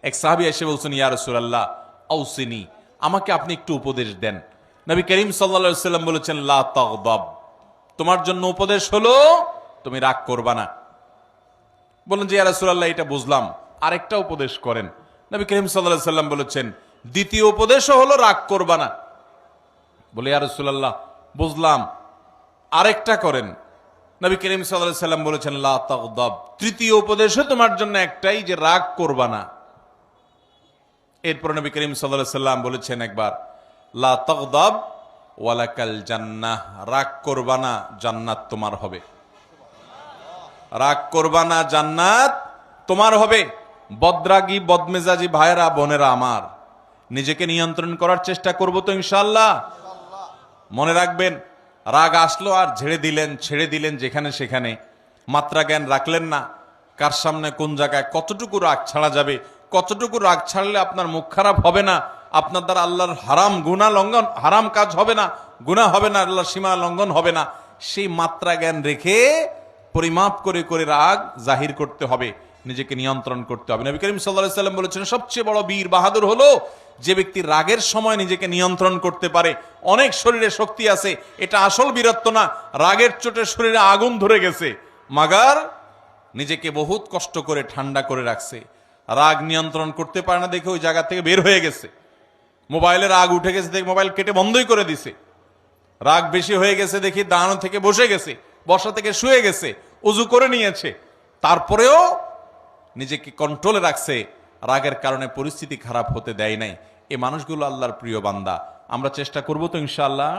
এক সাহাবী এসে বলছেন, ইয়া রাসূলুল্লাহ আউসিনি, আমাকে আপনি একটু উপদেশ দেন। নবী করিম সাল্লাল্লাহু আলাইহি ওয়াসাল্লাম বলেছেন, লা তাগদাব, তোমার জন্য উপদেশ হলো তুমি রাগ করবা না। বলেন যে ইয়া রাসূলুল্লাহ এটা বুঝলাম, আরেকটা উপদেশ করেন। নবী করিম সাল্লাল্লাহু আলাইহি ওয়াসাল্লাম বলেছেন, দ্বিতীয় উপদেশও হলো রাগ করবা না। বলে ইয়া রাসূলুল্লাহ বুঝলাম, আরেকটা করেন। নবী করিম সাল্লাল্লাহু আলাইহি ওয়াসাল্লাম বলেছেন, লা তাগদাব, তৃতীয় উপদেশও তোমার জন্য একটাই, যে রাগ করবা না। এরপর নবী করিম সাল্লাল্লাহু আলাইহি ওয়াসাল্লাম বলেছেন একবার, লা তাগদাব ওয়ালাকাল জান্নাহ, রাগ করবা না, জান্নাত তোমার হবে। রাগ করবা না, জান্নাত তোমার হবে। বদরাগী বদমেজাজি ভাইরা বোনেরা আমার, নিজেকে নিয়ন্ত্রণ করার চেষ্টা করব তো ইনশাআল্লাহ। মনে রাখবেন, রাগ আসলো আর ছেড়ে দিলেন যেখানে সেখানে, মাত্রা জ্ঞান রাখলেন না কার সামনে কোন জায়গায় কতটুকু রাগ ছাড়া যাবে, কতটুকু রাগ ছাড়লে আপনার মুখ খারাপ হবে না, আপনার দ্বারা আল্লাহর হারাম কাজ হবে না, গুনাহ হবে না, আল্লাহর সীমা লঙ্ঘন হবে না, সেই মাত্রা জ্ঞান রেখে পরিমাপ করে করে রাগ জাহির করতে হবে, নিজেকে নিয়ন্ত্রণ করতে হবে। নবী করিম সাল্লাল্লাহু আলাইহি ওয়াসাল্লাম বলেছেন, সবচেয়ে বড় বীর বাহাদুর হলো যে ব্যক্তি রাগের সময় নিজেকে নিয়ন্ত্রণ করতে পারে। অনেক শরীরে শক্তি আছে, এটা আসল বীরত্ব না, রাগের চোটে শরীরে আগুন ধরে গেছে, মাগার নিজেকে বহুত কষ্ট করে ঠান্ডা করে রাখছে। রাগ নিয়ন্ত্রণ করতে পারে না দেখে ওই জায়গা থেকে বের হয়ে গেছে। মোবাইলে রাগ উঠে গেছে দেখে মোবাইল কেটে বন্ধই করে দিছে। রাগ বেশি হয়ে গেছে দেখি দাঁড়ানো থেকে বসে গেছে, বসা থেকে শুয়ে গেছে, উজু করে নিয়েছে, তারপরেও নিজেকে কন্ট্রোলে রাখছে, রাগের কারণে পরিস্থিতি খারাপ হতে দেয় নাই। এই মানুষগুলো আল্লাহর প্রিয় বান্দা। আমরা চেষ্টা করবো তো ইনশাআল্লাহ।